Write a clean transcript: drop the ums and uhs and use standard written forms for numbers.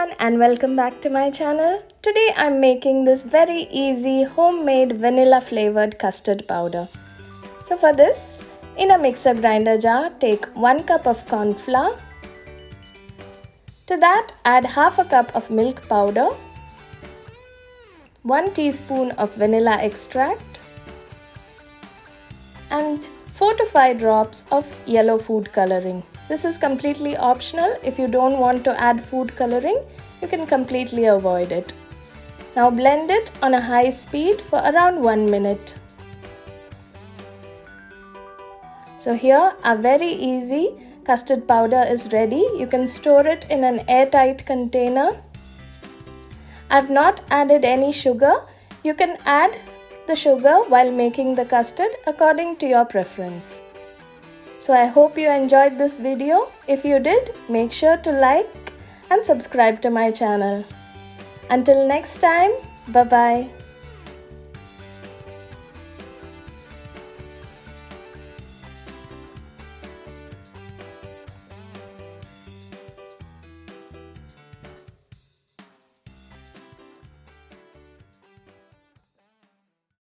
everyone and welcome back to my channel. Today I'm making this very easy homemade vanilla flavored custard powder. So for this, in a mixer grinder jar, take 1 cup of corn flour. To that, add half a cup of milk powder, 1 teaspoon of vanilla extract and 4 to 5 drops of yellow food coloring. This is completely optional. If you don't want to add food coloring, you can completely avoid it. Now blend it on a high speed for around 1 minute. So here our very easy custard powder is ready. You can store it in an airtight container. I've not added any sugar. You can add the sugar while making the custard according to your preference. So I hope you enjoyed this video. If you did, make sure to like and subscribe to my channel. Until next time, bye bye.